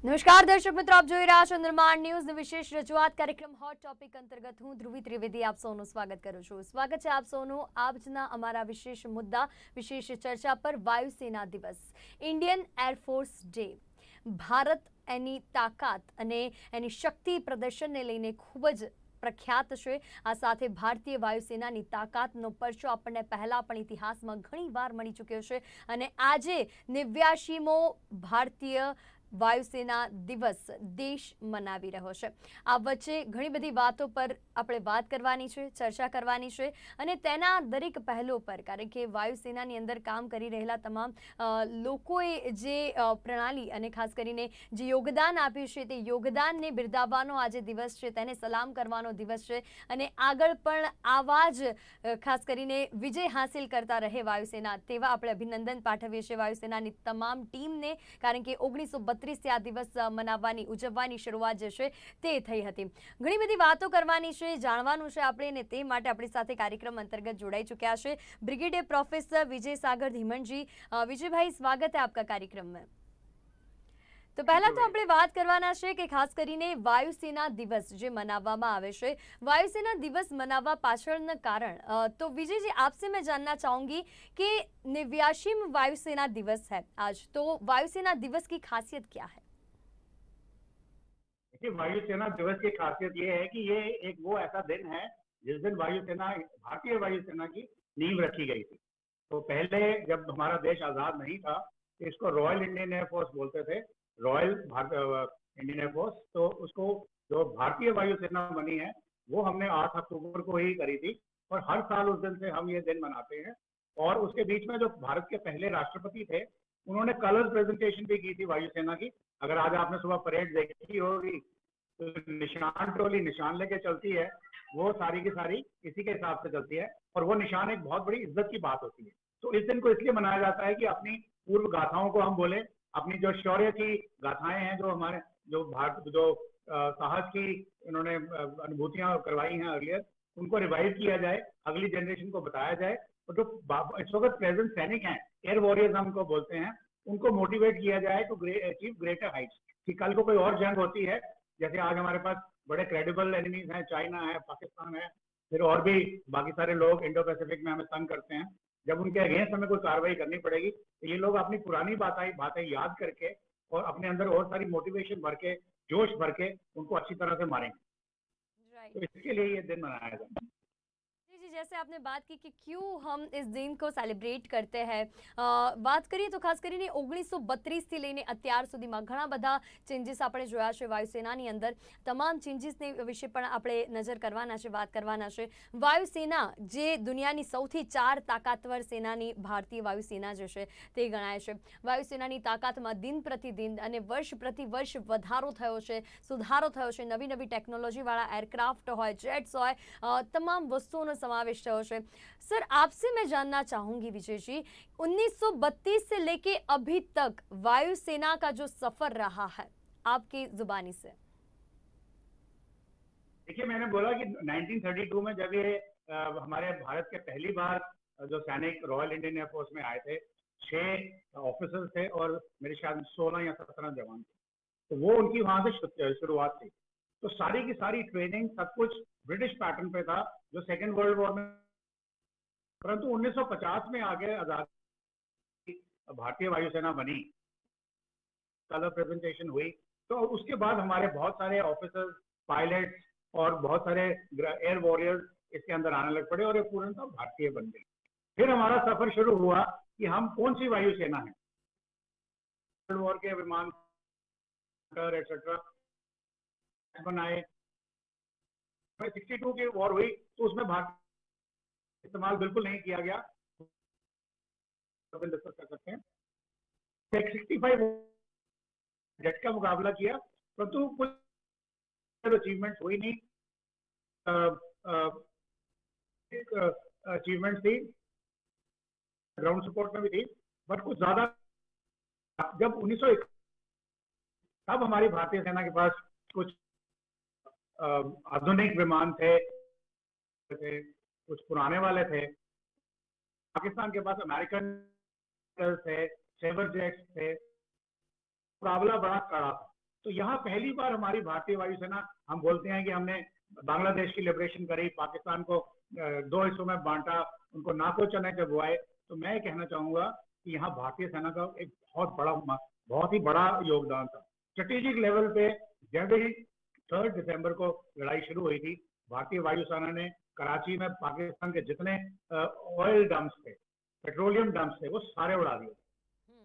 નમસ્કાર દર્શક મિત્રો, આપ જોઈ રહ્યા છો નિર્માણ ન્યૂઝ વિશેષ રજૂઆત કાર્યક્રમ હોટ ટોપિક અંતર્ગત હું ધ્રુવી ત્રિવેદી આપ સૌનું સ્વાગત કરું છું. સ્વાગત છે આપ સૌનું આજના અમારા વિશેષ મુદ્દા વિશેષ ચર્ચા પર વાયુસેના દિવસ ઇન્ડિયન એરફોર્સ ડે. ભારત એની તાકાત અને એની શક્તિ પ્રદર્શનને લઈને ખૂબ જ પ્રખ્યાત છે. આ સાથે ભારતીય વાયુસેનાની તાકાતનો પરચો આપણને પહેલા પણ ઇતિહાસમાં ઘણી વાર મળી ચૂક્યો છે અને આજે 89મો ભારતીય વાયુસેના દિવસ દેશ મનાવી રહ્યો છે. આ વચ્ચે ઘણી બધી વાતો પર આપણે વાત કરવાની છે, ચર્ચા કરવાની છે અને તેના દરેક પહેલો પર, કારણ કે વાયુસેનાની અંદર કામ કરી રહેલા તમામ લોકોએ જે પ્રણાલી અને ખાસ કરીને જે યોગદાન આપ્યું છે તે યોગદાનને બિરદાવવાનો આજે દિવસ છે, તેને સલામ કરવાનો દિવસ છે અને આગળ પણ આવા જ ખાસ કરીને વિજય હાંસિલ કરતા રહે વાયુસેના, તેવા આપણે અભિનંદન પાઠવીએ છીએ વાયુસેનાની તમામ ટીમને, કારણ કે 1932 આ દિવસ મનાવવાની, ઉજવવાની શરૂઆત જે છે તે થઈ હતી. ઘણી બધી વાતો કરવાની છે, જાણવાનું છે આપણે, અને તે માટે આપણી સાથે કાર્યક્રમ અંતર્ગત જોડાઈ ચૂક્યા છે બ્રિગેડિयर પ્રોફેસર विजय सागर धीमन जी. विजय भाई, स्वागत है आपका कार्यक्रम में. તો પહેલા તો આપણે વાત કરવાના છે કે ખાસ કરીને વાયુસેના દિવસ જે મનાવવામાં આવે છે, વાयुसेना दिवस मनावा पाछळનું कारण, तो विजय जी आपसे मैं जानना चाहूंगी कि 89वां वायुसेना दिवस है आज, तो वायुसेना दिवस की खासियत क्या है? देखिए, वायुसेना दिवस की खासियत ये है कि ये एक वो ऐसा दिन है जिस दिन वायुसेना, भारतीय वायुसेना की नींव रखी गई थी. तो पहले जब हमारा देश आजाद नहीं था तो इसको रॉयल इंडियन एयरफोर्स बोलते थे, रॉयल इंडियन एयरफोर्स. तो उसको जो भारतीय वायुसेना बनी है वो हमने 8 अक्टूबर को ही करी थी और हर साल उस दिन से हम ये दिन मनाते हैं. और उसके बीच में जो भारत के पहले राष्ट्रपति थे उन्होंने कलर्स प्रेजेंटेशन भी की थी वायुसेना की. अगर आज आपने सुबह परेड देखी होगी तो निशान टोली निशान लेके चलती है, वो सारी की सारी इसी के हिसाब से चलती है और वो निशान एक बहुत बड़ी इज्जत की बात होती है. तो इस दिन को इसलिए मनाया जाता है कि अपनी पूर्व गाथाओं को हम बोले, अपनी जो शौर्य की गाथाएं हैं, जो हमारे जो भारत जो साहस की इन्होंने अनुभूतियां करवाई हैं अर्लियर, उनको रिवाइव किया जाए, अगली जनरेशन को बताया जाए. और जो इस वक्त प्रेजेंट सैनिक हैं, एयर वॉरियर्स हम उनको बोलते हैं, उनको मोटिवेट किया जाए टू अचीव ग्रेटर हाइट्स. कि कल को कोई और जंग होती है, जैसे आज हमारे पास बड़े क्रेडिबल एनिमीज हैं, चाइना है, पाकिस्तान है, फिर और भी बाकी सारे लोग इंडो पैसिफिक में हमें तंग करते हैं. जब उनके अगेंस्ट हमें कोई कार्रवाई करनी पड़ेगी तो ये लोग अपनी पुरानी बातें याद करके और अपने अंदर और सारी मोटिवेशन भर के, जोश भर के उनको अच्छी तरह से मारेंगे. तो इसके लिए ये दिन मनाया जाता है. जी, जैसे आपने बात की कि क्यों हम इस दिन को सेलिब्रेट करते हैं, बात કરીએ તો ખાસ કરીને 1932 થી લઈને અત્યાર સુધીમાં ઘણા બધા ચેન્જીસ આપણે જોયા છે વાયુસેનાની અંદર. તમામ ચેન્જીસને વિશે પણ આપણે નજર કરવાના છે, વાત કરવાના છે. વાયુસેના જે દુનિયાની સૌથી 4 તાકાતવર સેનાની ભારતીય વાયુસેના જે છે તે ગણાય છે. વાયુસેનાની તાકાતમાં દિન પ્રતિદિન અને વર્ષ પ્રતિ વર્ષ વધારો થયો છે, સુધારો થયો છે. નવી નવી ટેકનોલોજીવાળા एयरक्राफ्ट હોય, जेट्स હોય, तमाम वस्तुओं समावेश થયો છે. सर, आपसे मैं जानना चाहूंगी विजय जी, 1932 से लेके अभी तक वायुसेना का जो सफर रहा है, आपकी जुबानी से. देखिए, मैंने बोला कि 1932 में जब ये हमारे भारत के पहली बार जो सैनिक रॉयल इंडियन एयरफोर्स में आए थे, 6 ऑफिसर्स थे और मेरे शायद 16 या 17 जवान थे. तो वो उनकी वहां से शुरुआत थी. तो सारी की सारी ट्रेनिंग सब कुछ ब्रिटिश पैटर्न पे था जो सेकेंड वर्ल्ड वॉर में. परंतु 1950 में आगे आजादी भारतीय वायुसेना बनी, कलर प्रेजेंटेशन हुई, तो उसके बाद हमारे बहुत सारे ऑफिसर्स, पायलट्स और बहुत सारे एयर वॉरियर्स इसके अंदर आने लग पड़े और ये पूर्णतः भारतीय बन गए. फिर हमारा सफर शुरू हुआ कि हम कौन सी वायुसेना है. वर्ल्ड वॉर के विमान एक्सेट्रा बनाए. 62 की वॉर हुई तो उसमें भारत इस्तेमाल बिल्कुल नहीं किया गया, डिस्कस कर सकते हैं. 65 जेट का मुकाबला किया परंतु कुछ अचीवमेंट हुई नहीं. अचीवमेंट थी ग्राउंड सपोर्ट में भी थी, बट कुछ ज्यादा. जब 1901 तब हमारी भारतीय सेना के पास कुछ आधुनिक विमान थे, कुछ पुराने वाले थे. पाकिस्तान के पास अमेरिकन थे, सेवर जेट्स थे. मुकाबला बड़ा कड़ा था. तो यहाँ पहली बार हमारी भारतीय वायुसेना, हम बोलते हैं कि हमने बांग्लादेश की लिबरेशन करी, पाकिस्तान को दो हिस्सों में बांटा, उनको नाको चने चबुआए, तो मैं कहना चाहूंगा कि यहाँ भारतीय सेना का एक बहुत ही बड़ा योगदान था। स्ट्रेटेजिक लेवल पे जब ही 3 दिसंबर को लड़ाई शुरू हुई थी, भारतीय वायुसेना ने कराची में पाकिस्तान के जितने ऑयल डंप्स थे, पेट्रोलियम डंप्स थे, वो सारे उड़ा दिए।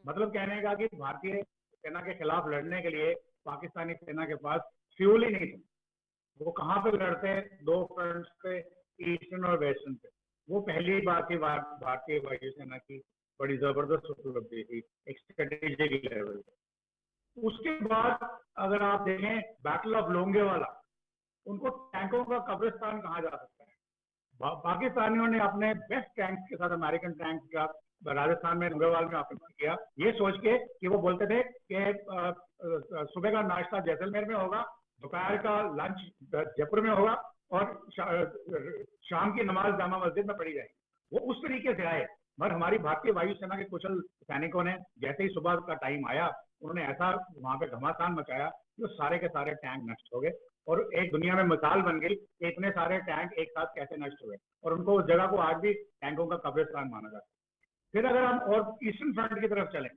मतलब कहने का कि भारतीय सेना के खिलाफ लड़ने के लिए पाकिस्तानी सेना के पास फ्यूल ही नहीं था। वो कहाँ पे लड़ते, दो फ्रंट्स पे, ईस्टर्न और वेस्टर्न पे। वो पहली बात थी भारतीय वायुसेना की बड़ी जबरदस्त उपलब्धि थी एक स्ट्रेटेजिक लेवल पे। उसके बाद अगर आप देखें बैटल ऑफ लोंगेवाला, उनको टैंकों का कब्रिस्तान कहा जा सकता है। पाकिस्तानियों ने अपने बेस्ट टैंक्स के साथ, अमेरिकन टैंक्स का राजस्थान में लोंगेवाल में आक्रमण किया, ये सोच के कि वो बोलते थे कि सुबह का नाश्ता जैसलमेर में होगा, दोपहर का लंच जयपुर में होगा और शाम की नमाज जामा मस्जिद में पढ़ी जाएगी। वो उस तरीके से आए, मगर हमारी भारतीय वायुसेना के कुशल सैनिकों ने जैसे ही सुबह का टाइम आया, उन्होंने ऐसा वहां पे घमासान मचाया कि सारे के सारे टैंक नष्ट हो गए और एक दुनिया में मिसाल बन गई कि इतने सारे टैंक एक साथ कैसे नष्ट हुए, और उनको उस जगह को आज भी टैंकों का कब्रिस्तान माना जाता है। फिर अगर हम और ईस्टर्न फ्रंट की तरफ चलें,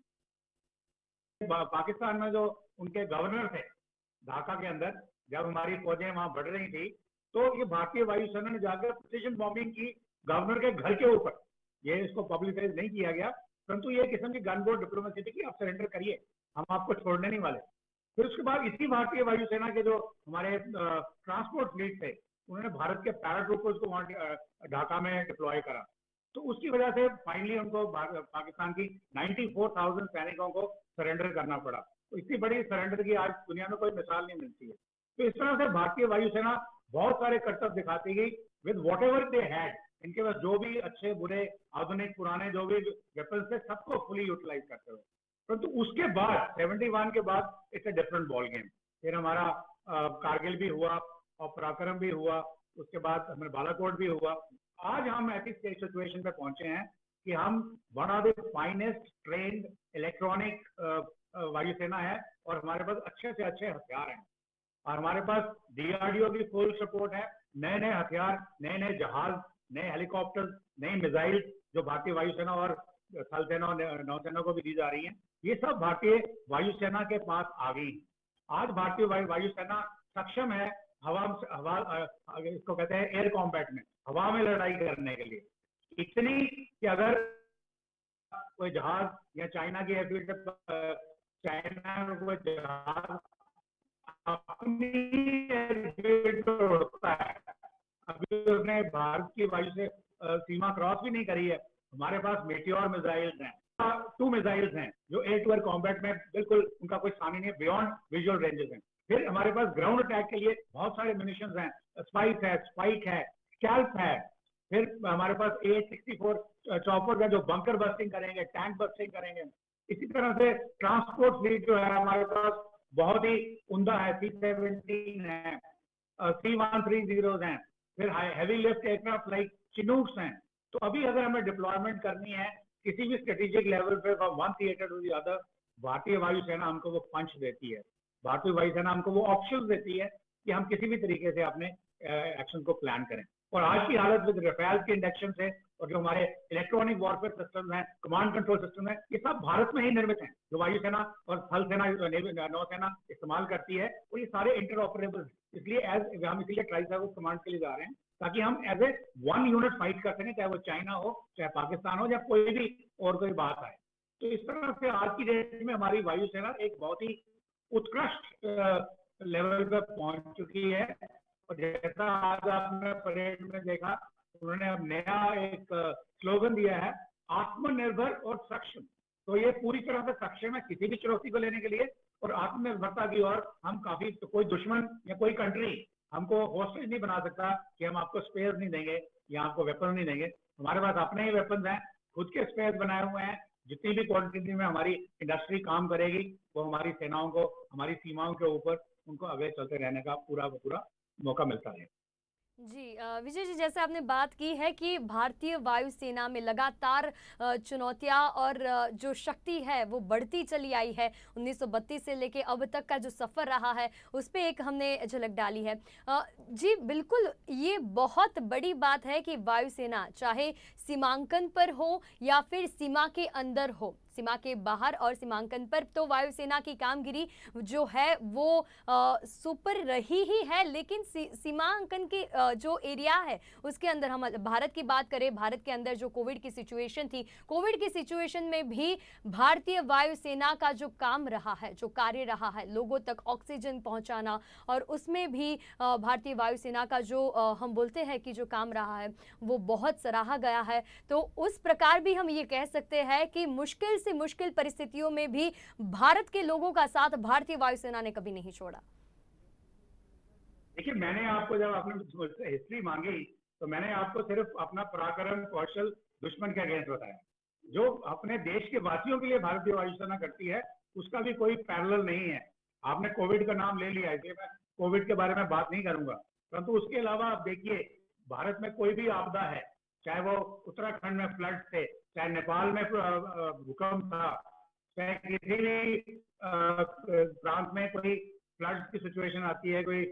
पाकिस्तान में जो उनके गवर्नर थे ढाका के अंदर, जब हमारी फौजें वहां बढ़ रही थी, तो ये भारतीय वायुसेना ने जाकर प्रिसीजन बॉम्बिंग की गवर्नर के घर के ऊपर। ये इसको पब्लिसाइज नहीं किया गया, परंतु ये किस्म की गनबोर्ड डिप्लोमेसी थी कि आप सरेंडर करिए, हम आपको छोड़ने नहीं वाले। फिर उसके बाद इसी भारतीय वायुसेना के जो हमारे ट्रांसपोर्ट फ्लीट थे, उन्होंने भारत के पैराट्रूपर्स को वहां ढाका में डिप्लॉय करा। तो उसकी वजह से फाइनली उनको पाकिस्तान की 94,000 सैनिकों को सरेंडर करना पड़ा। तो इतनी बड़ी सरेंडर की आज दुनिया में कोई मिसाल नहीं मिलती है। तो इस तरह से भारतीय वायुसेना बहुत सारे कर्तव्य दिखाती गई with what ever they had. इनके पास जो भी अच्छे बुरे आधुनिक पुराने जो भी वेपन्स थे, सबको फुली यूटिलाइज करते हुए। परंतु उसके बाद 71 के बाद it's a different ball game. फिर हमारा कारगिल भी हुआ और पराक्रम भी हुआ, उसके बाद हमें बालाकोट भी हुआ। आज हम ऐसी सिचुएशन पे पहुंचे हैं कि हम one of the finest trained electronic वायुसेना है और हमारे पास अच्छे से अच्छे हथियार हैं और हमारे पास डीआरडीओ की फुल सपोर्ट है। नए नए हथियार, नए नए जहाज, नए हेलीकॉप्टर, नई मिसाइल जो भारतीय वायुसेना और थल सेना और नौसेना को भी दी जा रही हैं, ये सब भारतीय वायुसेना के पास आ गई। आज भारतीय वायुसेना सक्षम है इसको कहते हैं एयर कॉम्बैट में, हवा में लड़ाई करने के लिए, इतनी कि अगर कोई जहाज या चाइना की एयरफील्ड चाइना में कोई जहाज अपनी एयरफील्ड पर उड़ता है, अभी उसने भारत की वायु से सीमा क्रॉस भी नहीं करी है, हमारे पास मेटियोर मिसाइल्स हैं, 2 मिसाइल्स हैं जो एयर टू एयर कॉम्बैट में बिल्कुल उनका कोई सामने नहीं है, बियॉन्ड विजुअल रेंजेस हैं। फिर हमारे पास ग्राउंड अटैक के लिए बहुत सारे म्यूनिशंस हैं, स्पाइक है, स्कैल्प है। फिर हमारे पास AH-64 चॉपर है जो बंकर बस्टिंग करेंगे, टैंक बस्टिंग करेंगे। इसी तरह से ट्रांसपोर्ट फ्लीट जो है हमारे पास बहुत ही उम्दा है, C-17 है, C-130 हैं, फिर हैवी लिफ्ट एयरक्राफ्ट लाइक चिनूक्स हैं। तो अभी अगर हमें डिप्लॉयमेंट करनी है किसी भी स्ट्रेटेजिक लेवल पे one theatre to the other, भारतीय वायुसेना हमको वो पंच देती है, भारतीय वायुसेना हमको वो ऑप्शन देती है कि हम किसी भी तरीके से अपने एक्शन को प्लान करें। और आज की हालत में रफेल के इंडक्शन से और जो हमारे इलेक्ट्रॉनिक वॉरफेयर सिस्टम है, कमांड कंट्रोल सिस्टम है, ये सब भारत में ही निर्मित हैं, जो वायुसेना और थल सेना नौसेना इस्तेमाल करती है, और ये सारे इंटर ऑपरेबल हैं। इसलिए हम इसीलिए ट्राइसाइक्लिक कमांड के लिए जा रहे हैं, ताकि हम as a one unit fight कर सकें, चाहे वो चाइना हो, चाहे पाकिस्तान हो, या कोई भी और कोई बात आए। तो इस तरह से आज की डेट में हमारी वायुसेना एक बहुत ही उत्कृष्ट लेवल पर पहुंच चुकी है। और जैसा आज आपने परेड में देखा, उन्होंने अब नया एक स्लोगन दिया है, आत्मनिर्भर और सक्षम। तो ये पूरी तरह से सक्षम है किसी भी चुनौती को लेने के लिए, और आत्मनिर्भरता की ओर हम काफी, तो कोई दुश्मन या कोई कंट्री हमको होस्टेज नहीं बना सकता कि हम आपको स्पेयर नहीं देंगे या आपको वेपन नहीं देंगे। हमारे पास अपने ही वेपन हैं, खुद के स्पेयर बनाए हुए हैं। जितनी भी क्वांटिटी में हमारी इंडस्ट्री काम करेगी, वो हमारी सेनाओं को हमारी सीमाओं के ऊपर उनको आगे चलते रहने का पूरा मौका मिलता है। जी विजय जी, जैसे आपने बात की है कि भारतीय वायुसेना में लगातार चुनौतियां और जो शक्ति है वो बढ़ती चली आई है। 1932 से लेके अब तक का जो सफर रहा है उस पे एक हमने झलक डाली है। जी बिल्कुल, ये बहुत बड़ी बात है कि वायुसेना चाहे सीमांकन पर हो या फिर सीमा के अंदर हो, सीमा के बाहर और सीमांकन पर, तो वायुसेना की कामगिरी जो है वो सुपर रही ही है। लेकिन सीमांकन की जो एरिया है उसके अंदर हम भारत की बात करें, भारत के अंदर जो कोविड की सिचुएशन थी, कोविड की सिचुएशन में भी भारतीय वायुसेना का जो काम रहा है, जो कार्य रहा है, लोगों तक ऑक्सीजन पहुंचाना, और उसमें भी भारतीय वायुसेना का जो हम बोलते हैं कि जो काम रहा है वो बहुत सराहा गया है। तो उस प्रकार भी हम ये कह सकते हैं कि मुश्किल से मुश्किल परिस्थितियों में भी भारत के लोगों का साथ भारतीय वायुसेना ने कभी नहीं छोड़ा। देखिए, मैंने आपको, जब आपने हिस्ट्री मांगी, तो मैंने आपको सिर्फ अपना पराक्रम कौशल दुश्मन के अगेंस्ट बताया। जो अपने देश के वासियों के लिए भारतीय वायुसेना करती है उसका भी कोई पैरेलल नहीं है। आपने कोविड का नाम ले लिया, इसलिए मैं कोविड के बारे में बात नहीं करूंगा, परंतु उसके अलावा आप देखिए, भारत में कोई भी आपदा है, चाहे वो उत्तराखंड में फ्लड थे, चाहे नेपाल में भूकंप था, चाहे किसी भी प्रांत में कोई फ्लड की सिचुएशन आती है, कोई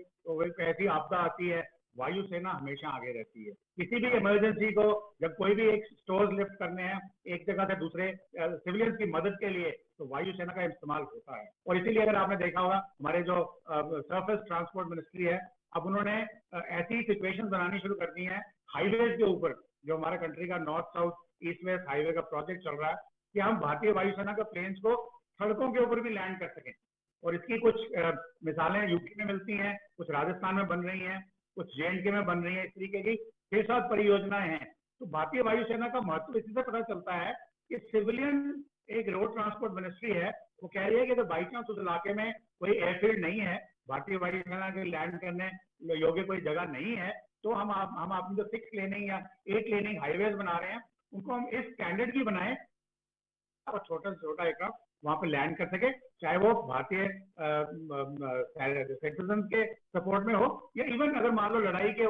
ऐसी आपदा आती है, वायुसेना हमेशा आगे रहती है। किसी भी इमरजेंसी को, जब कोई भी एक स्टोर लिफ्ट करने हैं एक जगह से दूसरे सिविलियंस की मदद के लिए, तो वायुसेना का इस्तेमाल होता है। और इसीलिए अगर आपने देखा होगा, हमारे जो सरफेस ट्रांसपोर्ट मिनिस्ट्री है, अब उन्होंने ऐसी सिचुएशन बनानी शुरू कर दी है हाईवेज के ऊपर, जो हमारा कंट्री का north south east west highway का प्रोजेक्ट चल रहा है, कि हम भारतीय वायुसेना के प्लेन्स को सड़कों के ऊपर भी लैंड कर सकें। और इसकी कुछ मिसालें यूपी में मिलती हैं, कुछ राजस्थान में बन रही हैं, कुछ जेएंडके में बन रही है। इस तरीके की 6-7 परियोजनाएं हैं। तो भारतीय वायुसेना का महत्व इसी से पता चलता है कि सिविलियन एक रोड ट्रांसपोर्ट मिनिस्ट्री है, वो कह रही है कि अगर बाई चांस उस इलाके में कोई एयरफील्ड नहीं है, भारतीय वायुसेना के लैंड करने योग्य कोई जगह नहीं है, तो हम अपनी जो 6 लेनिंग या 8 लेनिंग हाईवेज बना रहे हैं, उनको हम इस स्टैंडर्ड की बनाए और छोटा से छोटा एयरक्राफ्ट वहां पर लैंड कर सके, चाहे वो भारतीय सिटीजन के सपोर्ट में हो, या इवन अगर मान लो लड़ाई के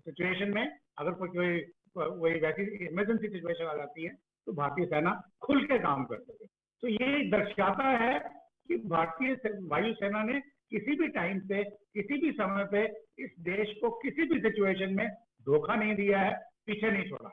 सिचुएशन में अगर कोई वैसी इमरजेंसी सिचुएशन आ जाती है, तो भारतीय सेना खुल के काम कर सके। तो ये दर्शाता है कि भारतीय वायुसेना ने किसी भी टाइम पे, किसी भी समय पे इस देश को किसी भी सिचुएशन में धोखा नहीं दिया है, पीछे नहीं छोड़ा।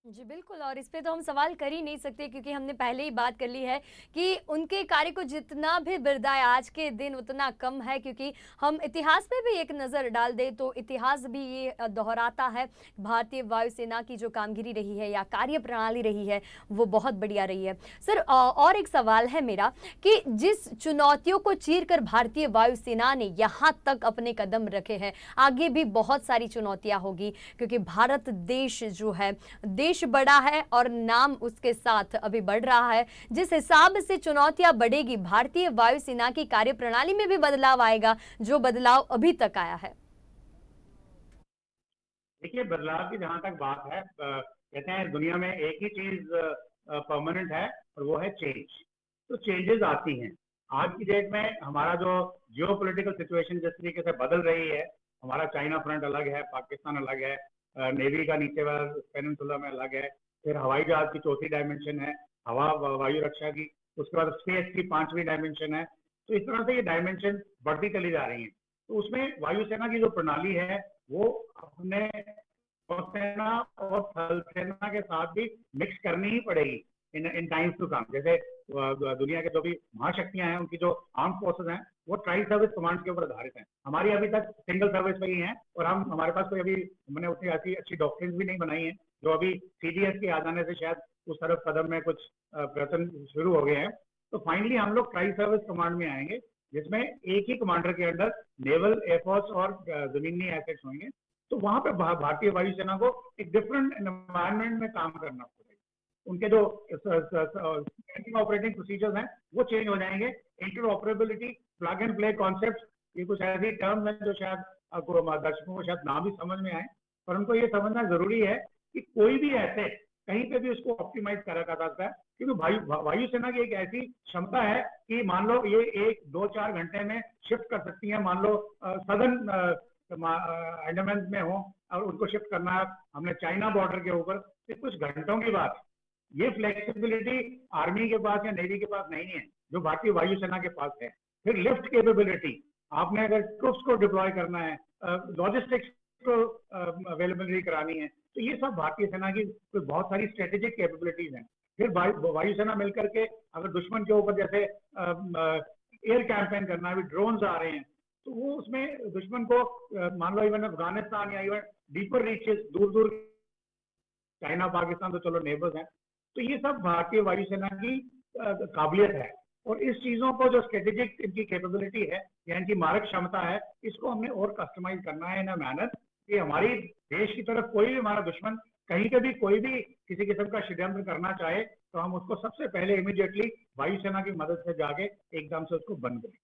जी बिल्कुल, और इस पे तो हम सवाल कर ही नहीं सकते, क्योंकि हमने पहले ही बात कर ली है कि उनके कार्य को जितना भी बिरदाए आज के दिन उतना कम है। क्योंकि हम इतिहास पे भी एक नज़र डाल दें तो इतिहास भी ये दोहराता है, भारतीय वायुसेना की जो कामगिरी रही है या कार्य प्रणाली रही है वो बहुत बढ़िया रही है। सर और एक सवाल है मेरा कि जिस चुनौतियों को चीर कर भारतीय वायुसेना ने यहाँ तक अपने कदम रखे हैं, आगे भी बहुत सारी चुनौतियाँ होगी, क्योंकि भारत देश जो है, देश बड़ा है और नाम उसके साथ अभी बढ़ रहा है। जिस हिसाब से चुनौतियां बढ़ेगी, भारतीय वायुसेना की कार्यप्रणाली में भी बदलाव आएगा, जो बदलाव अभी तक आया है। देखिए, बदलाव की जहां तक बात है, कहते हैं दुनिया में एक ही चीज परमानेंट है, और वो है चेंज। तो चेंजेस आती हैं। आज की डेट में हमारा जो जियो पोलिटिकल सिचुएशन जिस तरीके से बदल रही है, हमारा चाइना फ्रंट अलग है, पाकिस्तान अलग है, नेवी का नीचे वाला पेनिनसुला में अलग है, फिर हवाई जहाज की चौथी डायमेंशन है, हवा वायु रक्षा की, उसके बाद स्पेस की 5वीं डायमेंशन है। तो इस तरह से ये डायमेंशन बढ़ती चली जा रही है। तो उसमें वायुसेना की जो प्रणाली है वो अपने नौसेना और थल सेना के साथ भी मिक्स करनी ही पड़ेगी इन टाइम्स टू कम। जैसे दुनिया के जो भी महाशक्तियां हैं, उनकी जो आर्म फोर्सेस हैं, वो ट्राई सर्विस कमांड के ऊपर आधारित हैं। हमारी अभी तक सिंगल सर्विस पे ही है, और हमारे पास कोई अभी हमने उतनी ऐसी अच्छी डॉक्ट्रिन भी नहीं बनाई है, जो अभी सीडीएस के आ जाने से शायद उस तरफ कदम में कुछ प्रयत्न शुरू हो गए हैं। तो फाइनली हम लोग ट्राई सर्विस कमांड में आएंगे, जिसमें एक ही कमांडर के अंडर नेवल, एयरफोर्स और जमीनी एसेट्स होंगे। तो वहां पे भारतीय वायुसेना को एक डिफरेंट एनवायरनमेंट में काम करना पड़ेगा। उनके जो ऑपरेटिंग प्रोसीजर्स हैं वो चेंज हो जाएंगे। Interoperability, plug and play concept, ये कुछ ऐसी टर्म्स हैं जो शायद दर्शकों को शायद ना भी समझ में आए, पर उनको ये समझना जरूरी है कि कोई भी ऐसे कहीं पे भी उसको ऑप्टिमाइज करा जा सकता है। क्योंकि वायुसेना की एक ऐसी क्षमता है कि मान लो ये 1-2-4 घंटे में शिफ्ट कर सकती है। मान लो सदर्न अंडमान में हो और उनको शिफ्ट करना है हमने चाइना बॉर्डर के ऊपर, तो कुछ घंटों की बात है। ये फ्लेक्सिबिलिटी आर्मी के पास या नेवी के पास नहीं है जो भारतीय वायुसेना के पास है। फिर लिफ्ट कैपेबिलिटी, आपने अगर ट्रूप्स को डिप्लॉय करना है, लॉजिस्टिक्स को अवेलेबिलिटी करानी है, तो ये सब भारतीय सेना की बहुत सारी स्ट्रेटेजिक कैपेबिलिटीज हैं। फिर वायुसेना मिलकर के अगर दुश्मन के ऊपर जैसे एयर कैंपेन करना है, अभी ड्रोन्स आ रहे हैं, तो वो उसमें दुश्मन को मान लो इवन अफगानिस्तान या इवन डीपर रीचेस, दूर दूर, चाइना पाकिस्तान तो चलो नेबर्स हैं, तो ये सब भारतीय वायुसेना की काबिलियत है। और इस चीजों को जो स्ट्रेटेजिक इनकी कैपेबिलिटी है या इनकी मारक क्षमता है, इसको हमने और कस्टमाइज करना है ना मेहनत, कि हमारी देश की तरफ कोई भी हमारा दुश्मन कहीं पे भी कोई भी किसी किस्म का षड्यंत्र करना चाहे, तो हम उसको सबसे पहले इमीडिएटली वायुसेना की मदद से जाके एकदम से उसको बंद करें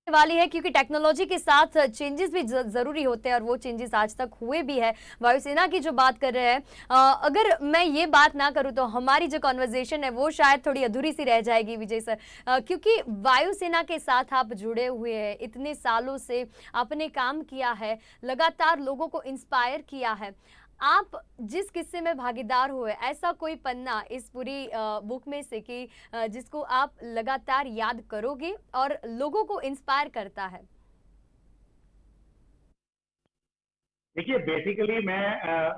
वाली है, क्योंकि टेक्नोलॉजी के साथ चेंजेस भी जरूरी होते हैं और वो चेंजेस आज तक हुए भी है। वायुसेना की जो बात कर रहे हैं, अगर मैं ये बात ना करूं तो हमारी जो कॉन्वर्जेशन है वो शायद थोड़ी अधूरी सी रह जाएगी विजय सर, क्योंकि वायुसेना के साथ आप जुड़े हुए हैं, इतने सालों से आपने काम किया है, लगातार लोगों को इंस्पायर किया है। आप जिस किस्से में भागीदार हुए, ऐसा कोई पन्ना इस पूरी बुक में से कि जिसको आप लगातार याद करोगे और लोगों को इंस्पायर करता है? देखिए, बेसिकली मैं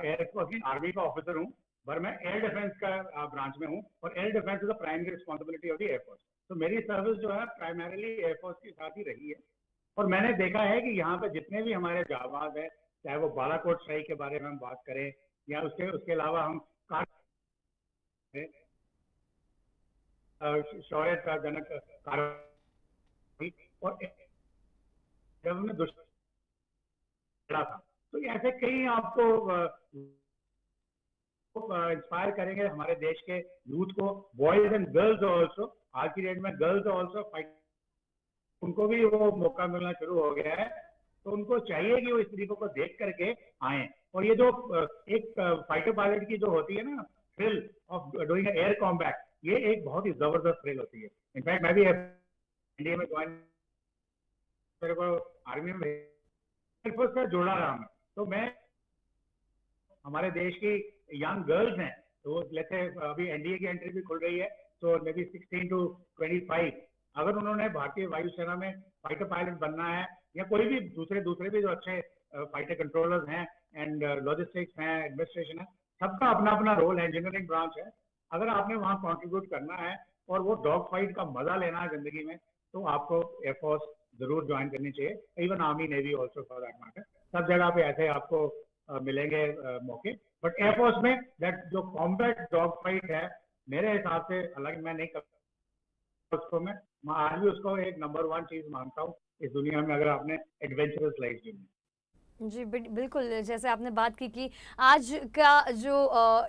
एयरफोर्स की आर्मी का ऑफिसर हूँ, पर मैं एयर डिफेंस का ब्रांच में हूँ, और air defence is the primary responsibility of the air force. तो मेरी सर्विस जो है प्राइमरीली एयरफोर्स के साथ ही रही है। और मैंने देखा है कि यहाँ पे जितने भी हमारे जाबाज है, चाहे वो बालाकोट स्ट्राइक के बारे में हम बात करें या उसके उसके अलावा हम शौर्य का जनक कार्य, और जब हमने दुश्मन था, तो ऐसे कई आपको इंस्पायर करेंगे हमारे देश के यूथ को, बॉयज एंड गर्ल्स ऑल्सो। आज की डेट में गर्ल्स ऑल्सो फाइट, उनको भी वो मौका मिलना शुरू हो गया है, तो उनको चाहिए कि वो इस तरीकों को देख करके आए। और ये जो एक फाइटर पायलट की जो होती है ना thrill of doing air combat, ये एक बहुत ही जबरदस्त थ्रिल होती है। इनफैक्ट मैं भी इंडिया में ज्वाइन, मेरे को आर्मी में एयरफोर्स से जोड़ा रहा हूँ, तो मैं हमारे देश की यंग गर्ल्स हैं, तो जैसे अभी एनडीए की एंट्री भी खुल रही है, तो मे बी 16 to 25, अगर उन्होंने भारतीय वायुसेना में फाइटर पायलट बनना है, या कोई भी दूसरे भी जो अच्छे फाइटर कंट्रोलर्स हैं एंड लॉजिस्टिक्स हैं, एडमिनिस्ट्रेशन है, सबका अपना अपना रोल है, इंजीनियरिंग ब्रांच है। अगर आपने वहाँ कॉन्ट्रीब्यूट करना है और वो डॉग फाइट का मजा लेना है जिंदगी में, तो आपको एयरफोर्स जरूर ज्वाइन करनी चाहिए, even army navy also for that matter. सब जगह पे ऐसे आपको मिलेंगे मौके, बट एयरफोर्स में दैट जो कॉम्बैट डॉग फाइट है, मेरे हिसाब से, हालांकि मैं नहीं करता उसको, मैं आज भी उसको एक नंबर 1 चीज मानता हूँ इस दुनिया में, अगर आपने एडवेंचरस लाइफ जीनी। जी बिल्कुल, जैसे आपने बात की कि आज का जो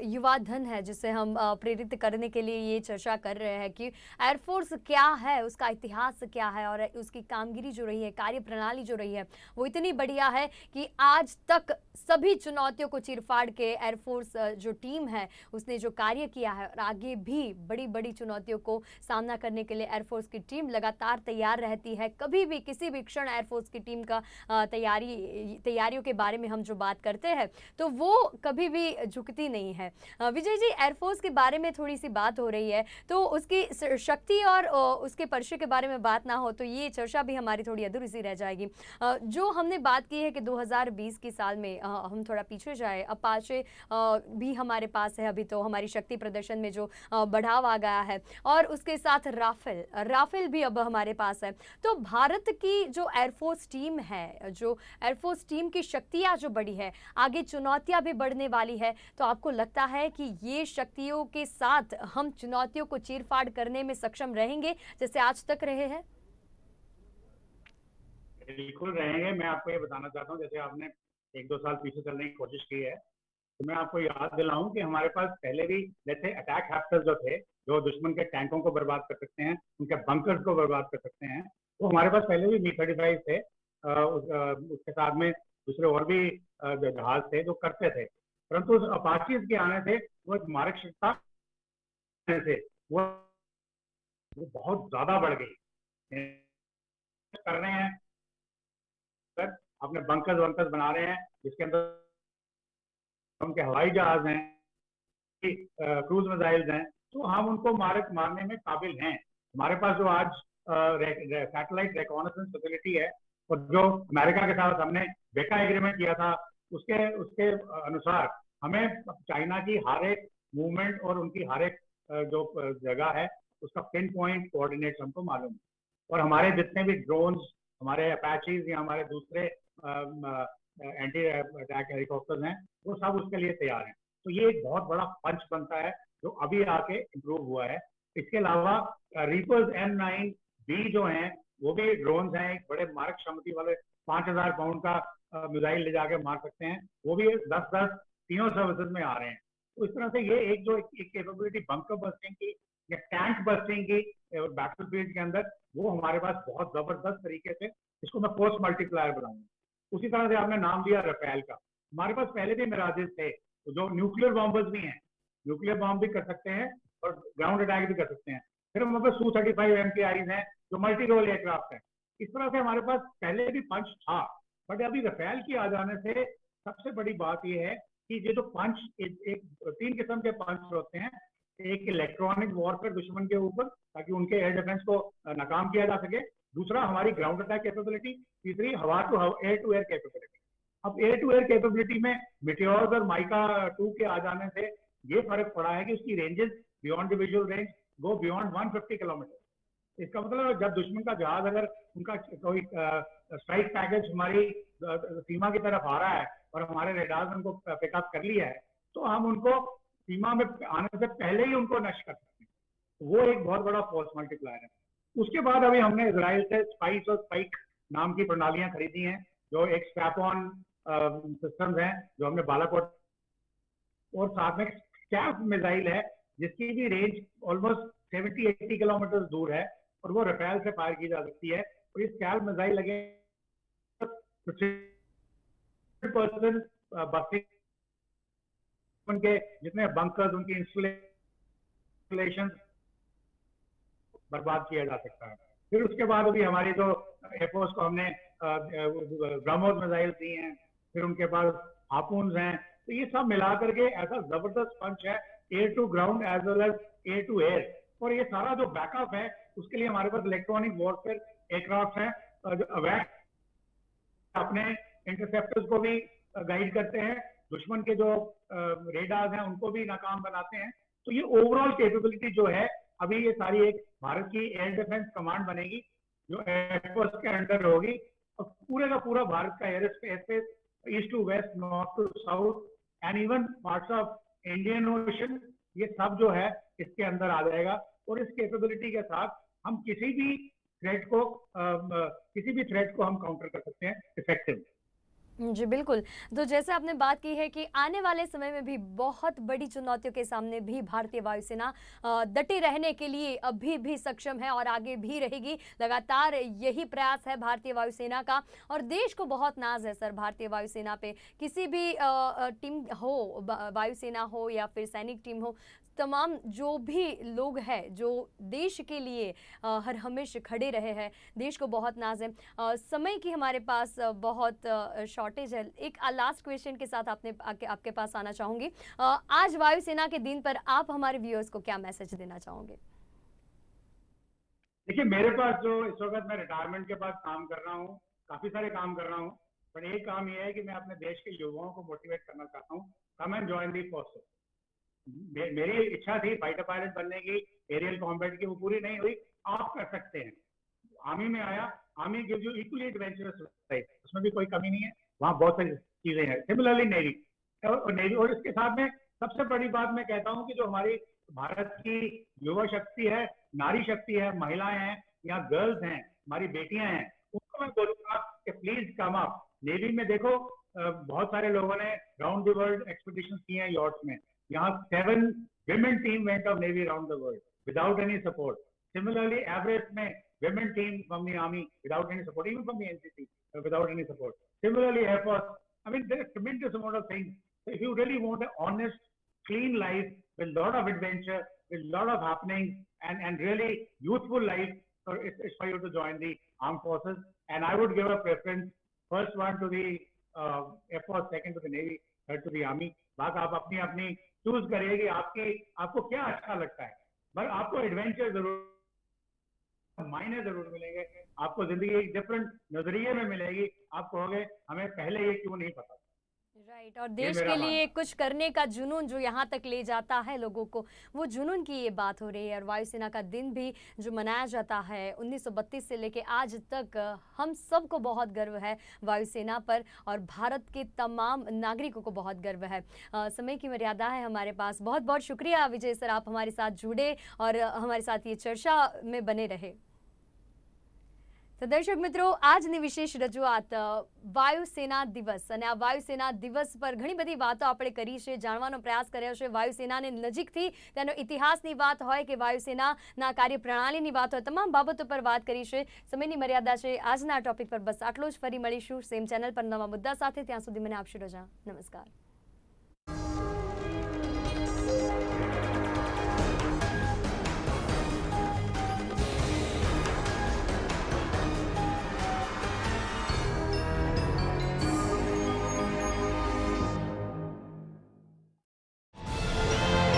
युवा धन है जिसे हम प्रेरित करने के लिए ये चर्चा कर रहे हैं कि एयरफोर्स क्या है, उसका इतिहास क्या है और उसकी कामगिरी जो रही है, कार्य प्रणाली जो रही है, वो इतनी बढ़िया है कि आज तक सभी चुनौतियों को चीर-फाड़ के एयरफोर्स जो टीम है उसने जो कार्य किया है, और आगे भी बड़ी बड़ी चुनौतियों को सामना करने के लिए एयरफोर्स की टीम लगातार तैयार रहती है। कभी भी किसी भी क्षण एयरफोर्स की टीम का तैयारियों के बारे में हम जो बात करते हैं तो वो कभी भी झुकती नहीं है। विजय जी, एयरफोर्स के बारे में थोड़ी सी बात हो रही है, तो उसकी शक्ति और उसके परिचय के बारे में बात ना हो तो ये चर्चा भी हमारी थोड़ी अधूरी सी रह जाएगी। जो हमने बात की है कि 2020 की साल में हम थोड़ा पीछे जाए, अपाचे भी हमारे पास है अभी, तो हमारी शक्ति प्रदर्शन में जो बढ़ाव आ गया है, और उसके साथ राफेल भी अब हमारे पास है। तो भारत की जो एयरफोर्स टीम है, जो एयरफोर्स टीम की शक्तियां जो बढ़ी है, आगे चुनौतियां भी बढ़ने वाली है, तो आपको लगता है कि ये शक्तियों के साथ हम चुनौतियों को चीर-फाड़ करने में सक्षम रहेंगे जैसे आज तक रहे हैं? बिल्कुल रहेंगे। मैं आपको ये बताना चाहता हूँ, जैसे आपने 1-2 साल पीछे चलने की कोशिश की है, तो मैं आपको याद दिलाऊं कि हमारे पास पहले भी जैसे अटैक हैप्टर्स जो थे, जो दुश्मन के टैंकों को बर्बाद कर सकते हैं, उनके बंकर्स को बर्बाद कर सकते हैं, वो हमारे पास पहले भी Mi-35 थे। उसके साथ में दूसरे और भी जहाज थे जो करते थे, परंतु उस अपाचीज के आने से वो एक मारक क्षमता से वो बहुत ज्यादा बढ़ गई। कर रहे हैं, अपने बंकर्स वंकर्स बना रहे हैं जिसके अंदर उनके हवाई जहाज हैं, क्रूज मिसाइल्स हैं, तो हम उनको मारने में काबिल हैं। हमारे पास जो आज सैटेलाइट रिकॉनेसेंस फैसिलिटी है और जो अमेरिका के साथ हमने बेका एग्रीमेंट किया था, उसके उसके अनुसार हमें चाइना की हर एक मूवमेंट और उनकी हर एक जो जगह है उसका पिन पॉइंट कोऑर्डिनेट हमको मालूम है। और हमारे जितने भी ड्रोन्स, हमारे अपैचीज या हमारे दूसरे एंटी अटैक हेलीकॉप्टर्स हैं, वो सब उसके लिए तैयार हैं। तो ये एक बहुत बड़ा पंच बनता है जो अभी आके इम्प्रूव हुआ है। इसके अलावा रीपर्स M9B जो हैं वो भी ड्रोन्स हैं, एक बड़े मारक क्षमता वाले 5000 पाउंड का मिसाइल ले जाके मार सकते हैं। वो भी 10-10 तीनों सर्विसेज में आ रहे हैं। तो इस तरह से ये एक जो एक कैपेबिलिटी बंकर बस्टिंग की या टैंक बस्टिंग की बैटलफील्ड के अंदर, वो हमारे पास बहुत जबरदस्त तरीके से, इसको मैं फोर्स मल्टीप्लायर बनाऊंगा। उसी तरह से आपने नाम दिया रफेल का, हमारे पास पहले भी मिराजेस थे जो न्यूक्लियर बॉम्बर्स भी हैं, न्यूक्लियर बॉम्ब भी कर सकते हैं और ग्राउंड अटैक भी कर सकते हैं। फिर हमारे पास Su-35 MKIs हैं जो मल्टी रोल एयरक्राफ्ट है। इस तरह से हमारे पास पहले भी पंच था, बट अभी रफेल की आ जाने से सबसे बड़ी बात यह है कि ये जो पंच एक 3 किस्म के पंच होते हैं। एक इलेक्ट्रॉनिक वॉरफेयर दुश्मन के ऊपर, ताकि उनके एयर डिफेंस को नाकाम किया जा सके। दूसरा हमारी ग्राउंड अटैक कैपेबिलिटी। तीसरी हवा टू एयर कैपेबिलिटी। अब एयर टू एयर कैपेबिलिटी में मिटियोर्स और माइका 2 के आ जाने से ये फर्क पड़ा है कि उसकी ranges beyond the visual range go beyond 150 kilometre. इसका मतलब जब दुश्मन का जहाज अगर उनका कोई स्ट्राइक पैकेज हमारी सीमा की तरफ आ रहा है और हमारे रेडार ने उनको पिकअप कर लिया है, तो हम उनको सीमा में आने से पहले ही उनको नष्ट कर सकते हैं। वो एक बहुत बड़ा फोर्स मल्टीप्लायर है। उसके बाद अभी हमने इजराइल से स्पाइस और स्पाइक नाम की प्रणालियां खरीदी हैं, जो एक स्ट्रैप ऑन सिस्टम्स हैं जो हमने बालाकोट, और साथ में स्कैल्प मिसाइल है जिसकी भी रेंज ऑलमोस्ट 70-80 किलोमीटर दूर है और वो रफेल से फायर की जा सकती है। और ये स्कैल्प मिसाइल लगे बस्टिंग, उनके जितने बंकर्स, उनकी इंस्टॉलेशन बर्बाद किया जा सकता है। फिर उसके बाद अभी हमारी जो एयरफोर्स को हमने ब्रह्मोस मिसाइल दी हैं, फिर उनके पास हार्पून्स हैं। तो ये सब मिला करके ऐसा जबरदस्त पंच है, air to ground as well as air to air. और ये सारा जो बैकअप है उसके लिए हमारे पास इलेक्ट्रॉनिक वॉरफेयर एयरक्राफ्ट हैं, अपने इंटरसेप्टर्स को भी गाइड करते हैं, दुश्मन के जो रेडार्स हैं उनको भी नाकाम बनाते हैं। तो ये ओवरऑल कैपेबिलिटी जो है, अभी ये सारी एक भारत की एयर डिफेंस कमांड बनेगी जो एयरफोर्स के अंडर होगी, और पूरे का पूरा भारत का air space east to west, north to south and even parts of Indian Ocean, ये सब जो है इसके अंदर आ जाएगा। और इस कैपेबिलिटी के साथ हम किसी भी थ्रेट को हम काउंटर कर सकते हैं इफेक्टिव। जी बिल्कुल। तो जैसे आपने बात की है कि आने वाले समय में भी बहुत बड़ी चुनौतियों के सामने भी भारतीय वायुसेना डटे रहने के लिए अभी भी सक्षम है और आगे भी रहेगी। लगातार यही प्रयास है भारतीय वायुसेना का और देश को बहुत नाज है सर भारतीय वायुसेना पे। किसी भी टीम हो, वायुसेना हो या फिर सैनिक टीम हो, तमाम जो भी लोग हैं जो देश के लिए हर हमेशा खड़े रहे हैं, देश को बहुत नाज है। समय की हमारे पास बहुत शॉर्टेज है। एक लास्ट क्वेश्चन के साथ आपके पास आना चाहूंगी। आज वायुसेना के दिन पर आप हमारे व्यूअर्स को क्या मैसेज देना चाहोगे? देखिए, मेरे पास जो इस वक्त मैं रिटायरमेंट के बाद काम कर रहा हूँ, काफी सारे काम कर रहा हूँ, पर एक काम यह है कि मैं अपने देश के युवाओं को मोटिवेट करना चाहता हूँ, come and join the forces. मेरी इच्छा थी फाइटर पायलट बनने की, एरियल कॉम्बैट की, वो पूरी नहीं हुई। आप कर सकते हैं। आर्मी में आया, army gives you equally adventurous life, उसमें भी कोई कमी नहीं है, वहाँ बहुत सारी चीजें हैं। सिमिलरली नेवी, और इसके साथ में सबसे बड़ी बात मैं कहता हूँ कि जो हमारी भारत की युवा शक्ति है, नारी शक्ति है, महिलाएं हैं या गर्ल्स हैं, हमारी बेटियां हैं, उनको मैं बोलूंगा कि प्लीज कम अप। नेवी में देखो, बहुत सारे लोगों ने राउंड द वर्ल्ड एक्सपीडिशन की हैं यॉर्ट्स में। यहाँ 7 women team went of Navy around the world without any support. Similarly, Everest में women team from the Army without any support, even from the NCC without any support. Similarly, Air Force. I mean, there are tremendous amount of things. So if you really want an honest, clean life with a lot of adventure, with a lot of happenings, and really youthful life, it's for you to join the armed forces. And I would give a preference, first one to the Air Force, second to the Navy, third to the Army. बात आप अपनी अपनी choose करिए कि आपको क्या अच्छा लगता है, बट आपको एडवेंचर जरूर, मायने जरूर मिलेंगे, आपको जिंदगी एक डिफरेंट नजरिए में मिलेगी। आप कहोगे हमें पहले ये क्यों नहीं पता। राइट, और देश के लिए कुछ करने का जुनून जो यहाँ तक ले जाता है लोगों को, वो जुनून की ये बात हो रही है। और वायुसेना का दिन भी जो मनाया जाता है 1932 से लेके आज तक, हम सबको बहुत गर्व है वायुसेना पर और भारत के तमाम नागरिकों को बहुत गर्व है। समय की मर्यादा है हमारे पास। बहुत बहुत शुक्रिया विजय सर, आप हमारे साथ जुड़े और हमारे साथ ये चर्चा में बने रहे। तो दर्शक मित्रों, આજની વિશેષ રજૂઆત વાયુસેના દિવસ, અને આ વાયુસેના દિવસ પર ઘણી બધી વાતો આપણે કરી છે, જાણવાનો પ્રયાસ કર્યો છે વાયુસેનાને નજીકથી, તેનો ઇતિહાસની વાત હોય કે વાયુસેનાના કાર્યપ્રણાલીની વાત હોય, તમામ બાબતો પર વાત કરી છે। સમયની મર્યાદા છે આજના ટોપિક પર, બસ આટલું જ। ફરી મળીશું સેમ ચેનલ પર નવા મુદ્દા સાથે, ત્યાં સુધી મને આપશો રજા। નમસ્કાર।